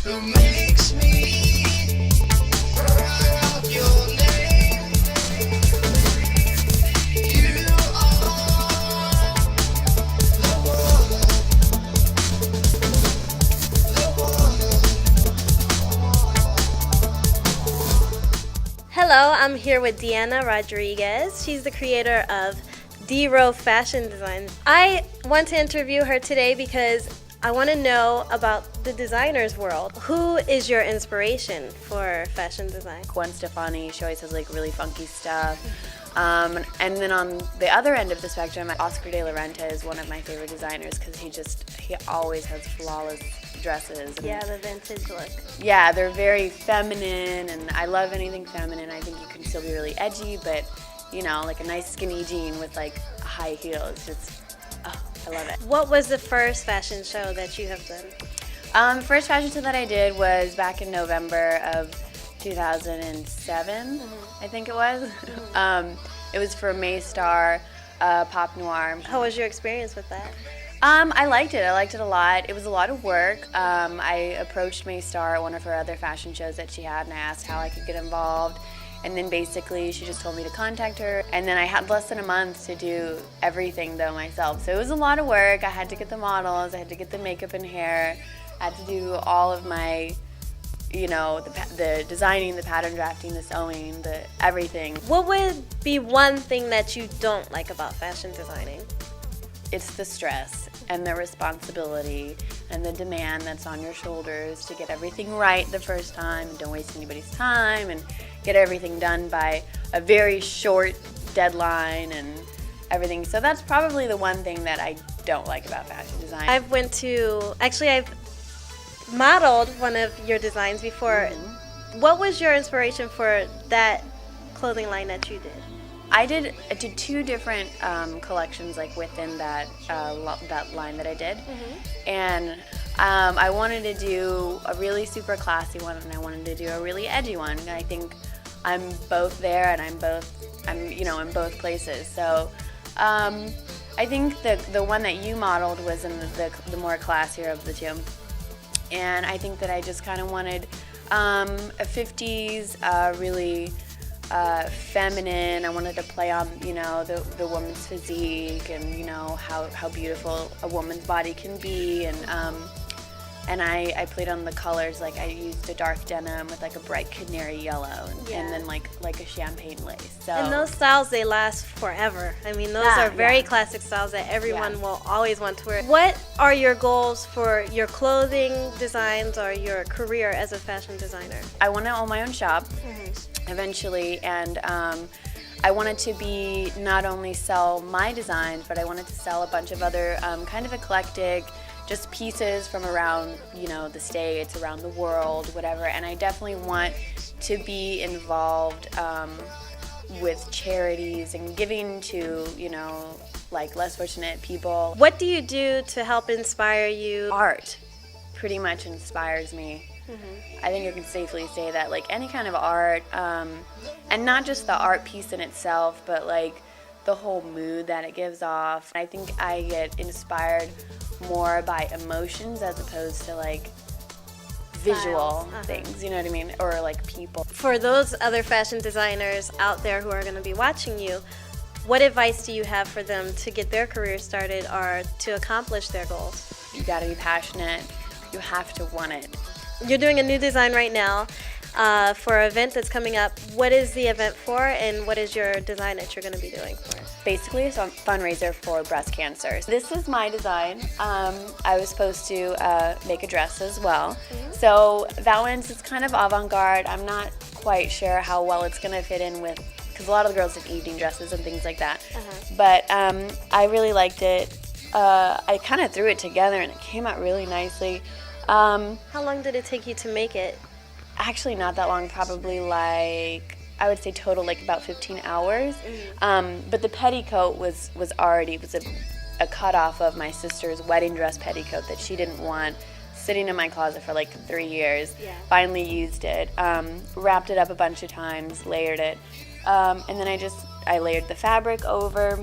who makes me cry out your name. You are the one, Hello, I'm here with Deanna Rodriguez. She's the creator of D-Row Fashion Design. I want to interview her today because I want to know about the designer's world. Who is your inspiration for fashion design? Gwen Stefani, she always has like really funky stuff. And then on the other end of the spectrum, Oscar de la Renta is one of my favorite designers because he always has flawless dresses. And Yeah, the vintage look. yeah, they're very feminine, and I love anything feminine. I think you can still be really edgy, but you know, like a nice skinny jean with like high heels. I love it. What was the first fashion show that you have done? The first fashion show that I did was back in November of 2007, I think it was. It was for Maystar Pop Noir. How was your experience with that? I liked it. I liked it a lot. It was a lot of work. I approached Maystar at one of her other fashion shows that she had, and I asked how I could get involved. And then basically she just told me to contact her. And then I had less than a month to do everything though myself. So it was a lot of work. I had to get the models, I had to get the makeup and hair, I had to do all of my, you know, the designing, the pattern drafting, the sewing, the everything. What would be one thing that you don't like about fashion designing? It's the stress and the responsibility and the demand that's on your shoulders to get everything right the first time and don't waste anybody's time and get everything done by a very short deadline and everything. So that's probably the one thing that I don't like about fashion design. I've modeled one of your designs before. What was your inspiration for that clothing line that you did? I did two different collections like within that line that I did, and I wanted to do a really super classy one, and I wanted to do a really edgy one. And I think I'm both there, and I'm you know, in both places. So I think the one that you modeled was in the more classier of the two, and I think that I just kind of wanted a 50s really feminine. I wanted to play on, you know, the woman's physique and, you know, how beautiful a woman's body can be, and I played on the colors. Like I used a dark denim with like a bright canary yellow and then like a champagne lace. So And those styles, they last forever. I mean, those are very classic styles that everyone will always want to wear. What are your goals for your clothing designs or your career as a fashion designer? I want to own my own shop eventually, and I wanted to be not only sell my designs, but I wanted to sell a bunch of other kind of eclectic just pieces from around, you know, the States, around the world, whatever. And I definitely want to be involved with charities and giving to, you know, like less fortunate people. What do you do to help inspire you? Art pretty much inspires me. I think I can safely say that, like any kind of art, and not just the art piece in itself, but like the whole mood that it gives off. I think I get inspired more by emotions as opposed to like visual things, you know what I mean, or like people. For those other fashion designers out there who are going to be watching you, what advice do you have for them to get their career started or to accomplish their goals? You gotta be passionate. You have to want it. You're doing a new design right now for an event that's coming up. What is the event for, and what is your design that you're going to be doing for it? Basically, it's a fundraiser for breast cancer. This is my design. I was supposed to make a dress as well. So that one's it's kind of avant-garde. I'm not quite sure how well it's going to fit in with, because a lot of the girls have evening dresses and things like that. But I really liked it. I kind of threw it together and it came out really nicely. How long did it take you to make it? Actually not that long, probably like, I would say total like about 15 hours. But the petticoat was a cutoff of my sister's wedding dress petticoat that she didn't want, sitting in my closet for like 3 years. Finally used it, wrapped it up a bunch of times, layered it, and then I layered the fabric over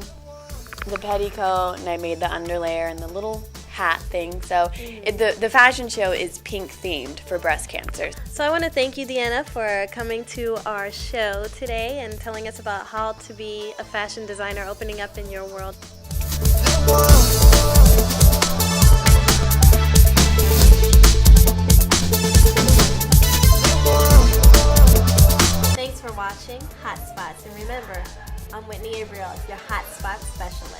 the petticoat, and I made the underlayer and the little hat thing. So the fashion show is pink themed for breast cancer. So I want to thank you, Deanna, for coming to our show today and telling us about how to be a fashion designer opening up in your world. Thanks for watching Hot Spotz, and remember, I'm Whitnee Abriel, your Hot Spotz specialist.